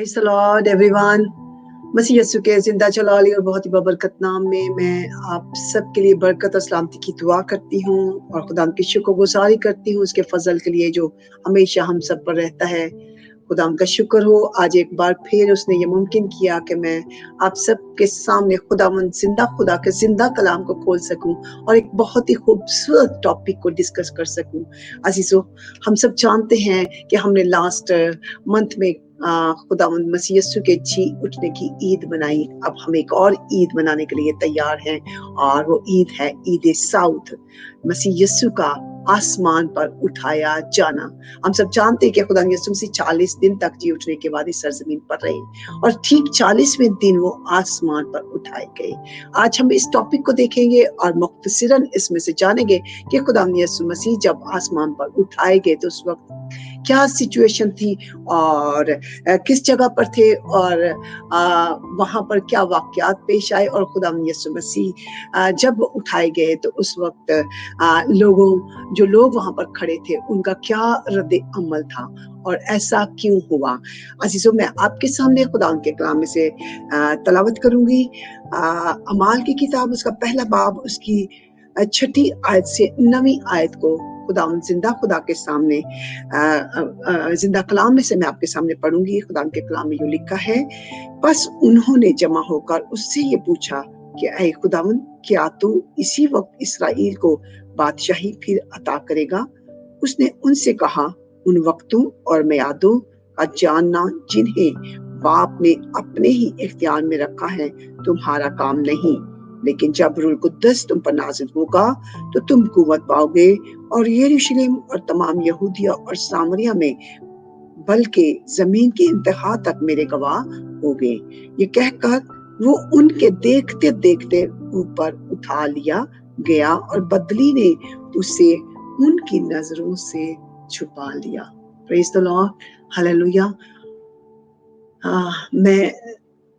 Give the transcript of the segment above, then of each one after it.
Praise the Lord everyone. मसीह यीशु के जिंदा जलाली और बहुत ही बबरकत नाम में मैं आप सबके लिए बरकत और सलामती की दुआ करती हूँ और खुदा की शुक्रगुजारी करती हूँ उसके फजल के लिए जो हमेशा हम सब पर रहता है। खुदा का शुक्र हो, आज एक बार फिर उसने ये मुमकिन किया कि मैं आप सबके सामने खुदा के जिंदा कलाम को खोल सकूं और एक बहुत ही खूबसूरत टॉपिक को डिस्कस कर सकूं। अजीजों, हम सब जानते हैं कि हमने लास्ट मंथ में खुदावंद मसीह यीशु के जी उठने की ईद मनाई। अब हम एक और ईद मनाने के लिए तैयार हैं और वो ईद है ईद साउद, मसीह यीशु का आसमान पर उठाया जाना। हम सब जानते हैं कि खुदा यीशु मसीह 40 दिन तक जी उठने के बाद इस सरजमीन पर रहे और ठीक 40वें दिन वो आसमान पर उठाए गए। आज हम इस टॉपिक को देखेंगे और मुख्तसरन इसमें से जानेंगे कि खुदा यीशु मसीह जब आसमान पर उठाए गए तो उस वक्त क्या सिचुएशन थी और किस जगह पर थे और वहां पर क्या वाकयात पेश आए और खुदा यीशु मसीह जब उठाए गए तो उस वक्त जो लोग वहां पर खड़े थे उनका क्या रद्द अमल था और ऐसा क्यों हुआ। अजीजों, मैं आपके सामने खुदा के कलाम में से तलावत करूंगी अमाल की किताब, उसका पहला बाब, उसकी 6ठी आयत से 9वीं आयत को जिंदा खुदा के सामने जिंदा कलाम में से मैं आपके सामने पढ़ूंगी। खुदा के कलाम में यूं लिखा है, बस उन्होंने जमा होकर उससे ये पूछा कि ऐ खुदावंद, क्या तू इसी वक्त इसराइल को बादशाही फिर अता करेगा? उसने उनसे कहा, उन वक्तों और मियादों का जानना जिन्हें बाप ने अपने ही इख्तियार में रखा है तुम्हारा काम नहीं, लेकिन जब रूह कुद्दस तुम पर नाज़िल होगा तो तुम कुव्वत पाओगे और यरूशलेम और तमाम यहूदिया और सामरिया में बल्कि जमीन की इंतहा तक मेरे गवाह होगे। ये कहकर वो उनके देखते देखते ऊपर उठा लिया गया और बदली ने उसे उनकी नजरों से छुपा लिया। Praise the Lord, hallelujah. मैं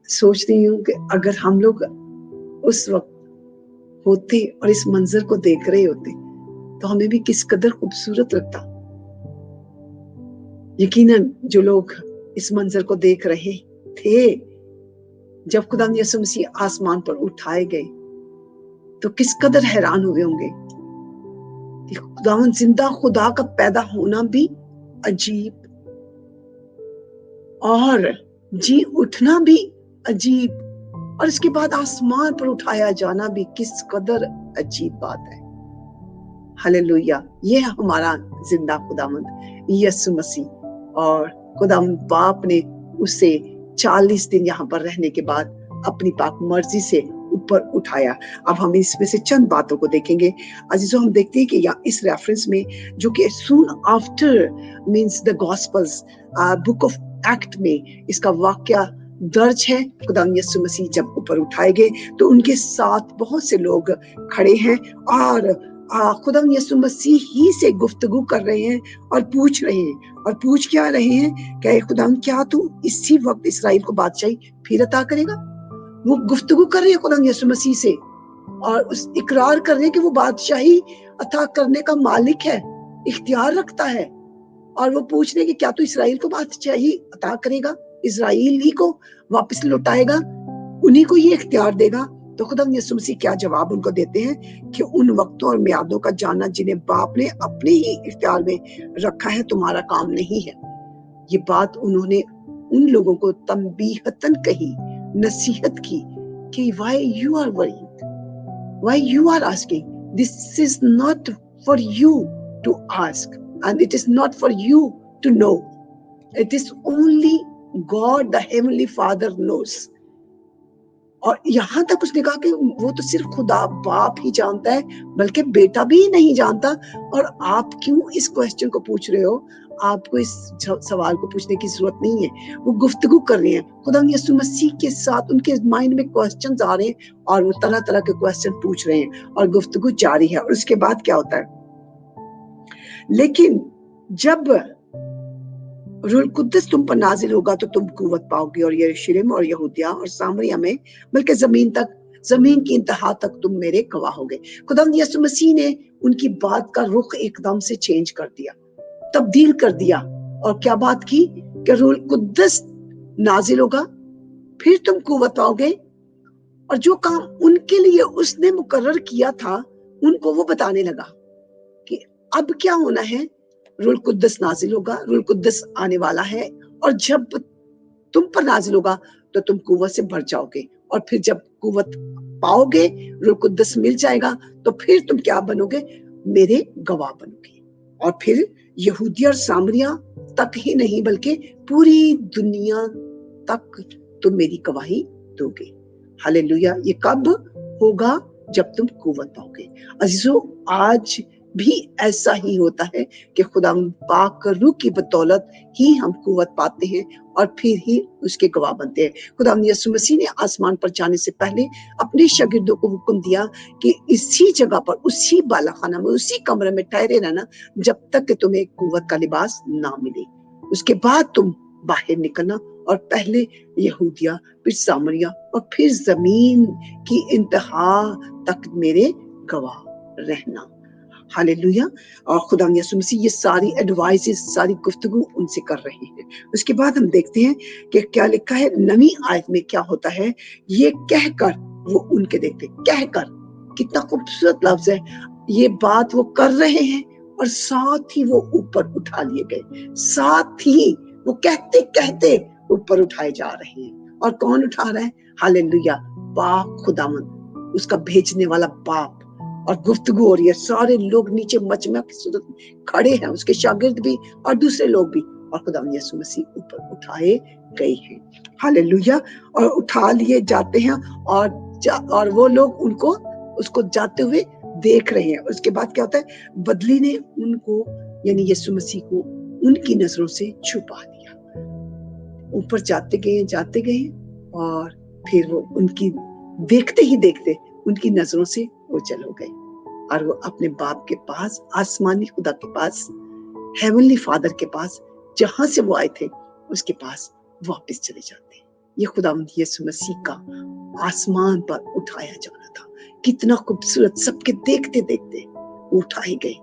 सोच रही हूँ कि अगर हम लोग उस वक्त होते और इस मंजर को देख रहे होते तो हमें भी किस कदर खूबसूरत लगता। यकीनन जो लोग इस मंजर को देख रहे थे जब खुदा यीशु मसीह आसमान पर उठाए गए तो किस कदर हैरान हुए होंगे कि खुदावंद जिंदा खुदा का पैदा होना भी अजीब और जी उठना भी अजीब और इसके बाद आसमान पर उठाया जाना भी किस कदर अजीब बात है। हालेलुया। ये है हमारा जिंदा खुदावंद यीशु मसीह और खुदावंद बाप ने उसे 40 दिन यहाँ पर रहने के बाद अपनी पाक मर्जी से ऊपर उठाया। अब हम इसमें से चंद बातों को देखेंगे। अजीजों, हम देखते हैं कि यहाँ इस रेफरेंस में जो कि soon after means the gospels book of act में इसका वाक्या दर्ज है। खुदा यीशु मसीह जब ऊपर उठाए गए तो उनके साथ बहुत से लोग खड़े हैं और खुदा यीशु मसीह ही से गुफ्तगू कर रहे हैं और पूछ रहे हैं। और पूछ क्या रहे हैं कि खुदा, क्या तू इसी वक्त इसराइल को बादशाही फिर अता करेगा? वो गुफ्तगू कर रहे हैं खुदा यीशु मसीह से और उस इकरार कर रहे हैं कि वो बादशाही अता करने का मालिक है, इख्तियार रखता है। और वो पूछ रहे हैं कि क्या तू इसराइल को बादशाही अता करेगा, इसराइल ही को वापस लौटाएगा, उन्हीं को ये इख्तियार देगा? तो खुदा यीशु मसीह क्या जवाब उनको देते हैं कि उन वक्तों और मियादों का जानना जिन्हें बाप ने अपने ही इख्तियार में रखा है तुम्हारा काम नहीं है। ये बात उन्होंने उन लोगों को तंबीहतन कही, नसीहत की कि why you are worried, why you are asking, this is not for you to ask and it is not for you to know, it is only God the heavenly Father knows। और यहाँ तक उसने कहा कि वो तो सिर्फ खुदा बाप ही जानता है, बल्कि बेटा भी नहीं जानता। और आप क्यों इस क्वेश्चन को पूछ रहे हो? आपको इस सवाल को पूछने की जरूरत नहीं है। वो गुफ्तगू कर रहे हैं खुदा यीशु मसीह के साथ, उनके माइंड में क्वेश्चंस आ रहे हैं और वो तरह तरह के क्वेश्चन पूछ रहे हैं और गुफ्तगू जारी है। और उसके बाद क्या होता है, लेकिन जब रूह कुद्दस तुम पर नाजिल होगा तो तुम कुव्वत पाओगे और यरूशलेम और यहूदिया और सामरिया में बल्कि जमीन की इंतहा तक तुम मेरे गवाह होगे। खुदा यीशु मसीह ने उनकी बात का रुख एकदम से चेंज कर दिया, तब्दील कर दिया। और क्या बात की कि रूह कुद्दस नाजिल होगा, फिर तुम कुव्वत पाओगे, और जो काम उनके लिए उसने मुकर्रर किया था उनको वो बताने लगा कि अब क्या होना है। रूह कुद्दस नाजिल होगा, रूह कुद्दस आने वाला है, और जब तुम पर नाजिल होगा तो तुम कुव्वत से भर जाओगे, और फिर जब कुव्वत पाओगे, रूह कुद्दस मिल जाएगा, तो फिर तुम क्या बनोगे, मेरे गवाह बनोगे। और फिर यहूदी और सामरिया तक ही नहीं बल्कि पूरी दुनिया तक तुम मेरी गवाही दोगे। हालेलुया। ये कब होगा, जब तुम कुव्वत पाओगे। अजीजों, आज भी ऐसा ही होता है कि खुदा पाक रूह की बदौलत ही हम कुव्वत पाते हैं और फिर ही उसके गवाह बनते हैं। खुदा यीशु मसीह ने आसमान पर जाने से पहले अपने शागिर्दों को हुक्म दिया कि इसी जगह पर, उसी बालाखाना में, उसी कमरे में ठहरे रहना जब तक कि तुम्हें कुव्वत का लिबास ना मिले। उसके बाद तुम बाहर निकलना और पहले यहूदिया, फिर सामरिया और फिर जमीन की इंतहा तक मेरे गवाह रहना। हालेलुया। और खुदा यीशु मसीह ये सारी एडवाइसेस, सारी गुफ्तगू उनसे कर रहे हैं। उसके बाद हम देखते हैं कि क्या लिखा है 9वीं आयत में। क्या होता है, ये कहकर वो उनके देखते, कहकर, कितना खूबसूरत लफ्ज है। ये बात वो कर रहे हैं और साथ ही वो ऊपर उठा लिए गए, साथ ही वो कहते कहते ऊपर उठाए जा रहे हैं। और कौन उठा रहा है? हालेलुया, पाक खुदावंद, उसका भेजने वाला बाप। और गुफ्तगू हो रही है, सारे लोग नीचे मजमा की सूरत में खड़े हैं, उसके शागिर्द भी और दूसरे लोग भी, और खुदा यीशु मसीह ऊपर उठाए गए हैं। हालेलुया। और उठा लिए जाते हैं और वो लोग उनको, उसको जाते हुए देख रहे हैं। उसके बाद क्या होता है, बदली ने उनको, यानी यीशु मसीह को, उनकी नजरों से छुपा दिया। ऊपर जाते गए और फिर वो उनकी देखते ही देखते उनकी नजरों से ओझल हो गए, और वो अपने बाप के पास, आसमानी खुदा के पास, हेवनली फादर के पास, जहां से वो आए थे उसके पास वापस चले जाते हैं। ये खुदावंद यीशु मसीह का आसमान पर उठाया जाना था। कितना खूबसूरत, सबके देखते देखते उठाए गए।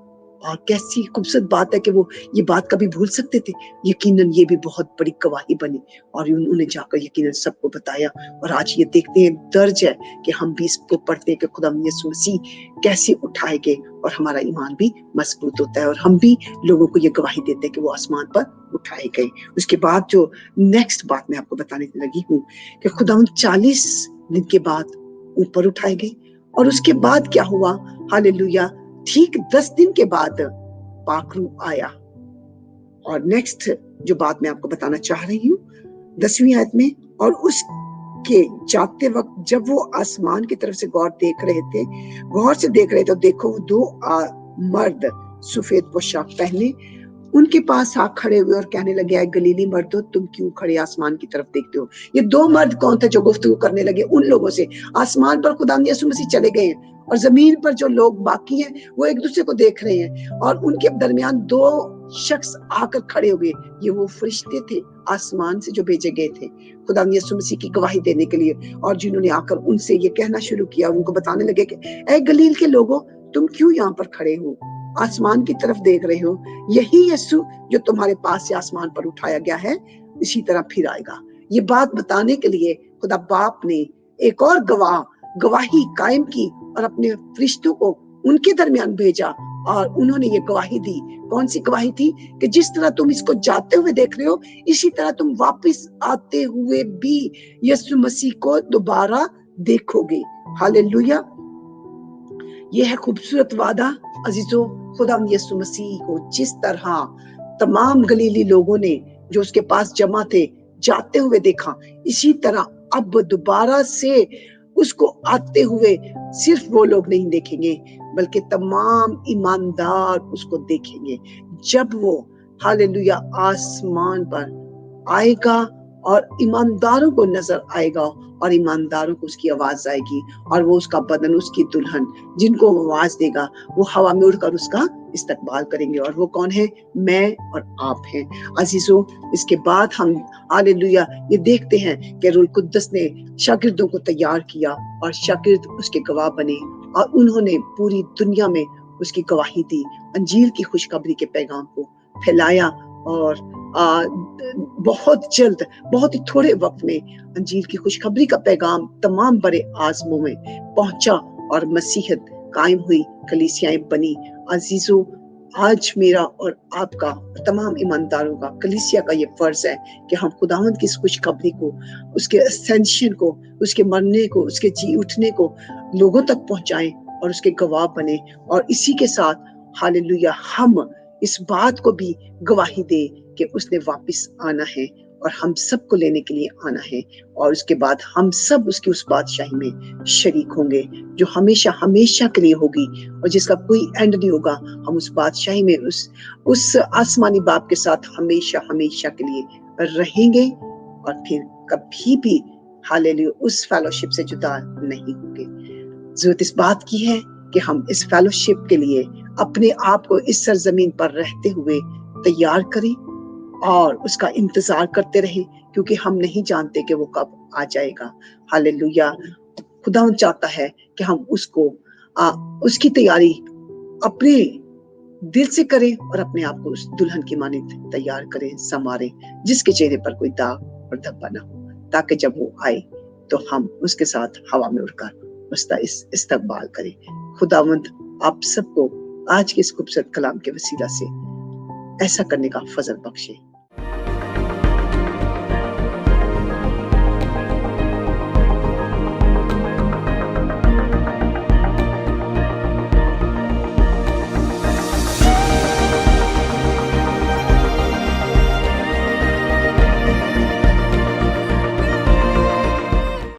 और कैसी खूबसूरत बात है कि वो ये बात कभी भूल सकते थे। यकीनन ये भी बहुत बड़ी गवाही बनी, और उन्होंने जाकर यकीनन सबको बताया। और आज ये देखते हैं, दर्ज है कि हम भी इसको पढ़ते हैं कि खुदा यीशु मसीह कैसे उठाए गए, और हमारा ईमान भी मजबूत होता है, और हम भी लोगों को ये गवाही देते हैं कि वो आसमान पर उठाए गए। उसके बाद जो नेक्स्ट बात मैं आपको बताने लगी हूँ कि खुदा 40 दिन के बाद ऊपर उठाए गए। और उसके बाद क्या हुआ, हालेलुया, ठीक 10 दिन के बाद पाक रूह आया। और नेक्स्ट जो बात मैं आपको बताना चाह रही हूँ 10वीं आयत में, और उसके जाते वक्त जब वो आसमान की तरफ से गौर से देख रहे थे, तो देखो 2 मर्द सफेद पोशाक पहने उनके पास आ खड़े हुए और कहने लगे, आए गलीली मर्दो, तुम क्यों खड़े आसमान की तरफ देखते हो? ये 2 मर्द कौन थे जो गुफ्तगू करने लगे उन लोगों से? आसमान पर खुदा यीशु मसीह चले गए हैं, और जमीन पर जो लोग बाकी हैं वो एक दूसरे को देख रहे हैं, और उनके दरमियान 2 शख्स आकर खड़े हो गए। ये वो फरिश्ते थे आसमान से जो भेजे गए थे खुदा यीशु मसीह की गवाही देने के लिए, और जिन्होंने आकर उनसे ये कहना शुरू किया, उनको बताने लगे कि ऐ गलील के लोगों, तुम क्यों यहाँ पर खड़े हो, आसमान की तरफ देख रहे हो? यही यीशु जो तुम्हारे पास से आसमान पर उठाया गया है, इसी तरह फिर आएगा। ये बात बताने के लिए खुदा बाप ने एक और गवाही कायम की और अपने फरिश्तों को उनके दरमियान भेजा, और उन्होंने ये गवाही दी। कौन सी गवाही थी? कि जिस तरह तुम इसको जाते हुए देख रहे हो, इसी तरह तुम वापस आते हुए भी यीशु मसीह को दोबारा देखोगे। हालेलुया। यह है खूबसूरत वादा अजीजों। खुदा यीशु मसीह को जिस तरह तमाम गलीली लोगों ने जो उसके पास जमा थे जाते हुए देखा, इसी तरह अब दोबारा से उसको आते हुए सिर्फ वो लोग नहीं देखेंगे, बल्कि तमाम ईमानदार उसको देखेंगे जब वो, हालेलुया, आसमान पर आएगा और ईमानदारों को नजर आएगा, और ईमानदारों को उसकी आवाज आएगी, और वो उसका बदन, उसकी दुल्हन, जिनको वो आवाज देगा, वो हवा में उड़कर उसका इस्तकबाल करेंगे। और वो कौन है? मैं और आप हैं अजीजों। इसके बाद हम, हालेलुया, ये देखते हैं कि रूह कुद्दस ने शागिर्दों को तैयार किया, और शागिर्द उसके गवाह बने, और उन्होंने पूरी दुनिया में उसकी गवाही दी, अंजील की खुशखबरी के पैगाम को फैलाया, और बहुत जल्द, बहुत ही थोड़े वक्त में अंजील की खुशखबरी का पैगाम तमाम बड़े आज़मों में पहुंचा और मसीहत कायम हुई, कलीसियाएं बनी। अजीजों, आज मेरा और आपका और तमाम ईमानदारों का, कलीसिया का ये फर्ज है कि हम खुदावंद की इस खुशखबरी को, उसके असेंशन को, उसके मरने को, उसके जी उठने को लोगों तक पहुंचाएं और उसके गवाह बने। और इसी के साथ हालेलुया हम इस बात को भी गवाही दे कि उसने वापस आना है और हम सबको लेने के लिए आना है, और उसके बाद हम सब उसकी उस बादशाही में शरीक होंगे जो हमेशा हमेशा के लिए होगी और जिसका कोई एंड नहीं होगा। हम उस बादशाही में उस आसमानी बाप के साथ हमेशा हमेशा के लिए रहेंगे और फिर कभी भी हालेलुया उस फेलोशिप से जुदा नहीं होंगे। जरूरत इस बात की है कि हम इस फेलोशिप के लिए अपने आप को इस सरजमीन पर रहते हुए तैयार करें और उसका इंतजार करते रहें, क्योंकि हम नहीं जानते कि वो कब आ जाएगा। हालेलुया, खुदा चाहता है कि हम उसकी तैयारी अपने दिल से करें और अपने आप को उस दुल्हन की मानित तैयार करें, संवारें, जिसके चेहरे पर कोई दाग और धब्बा ना हो, ताकि जब वो आए तो हम उसके साथ हवा में उड़कर उसका इस्तकबाल करें। खुदावंद आप सबको आज के इस खूबसूरत कलाम के वसीला से ऐसा करने का फजल बख्शे।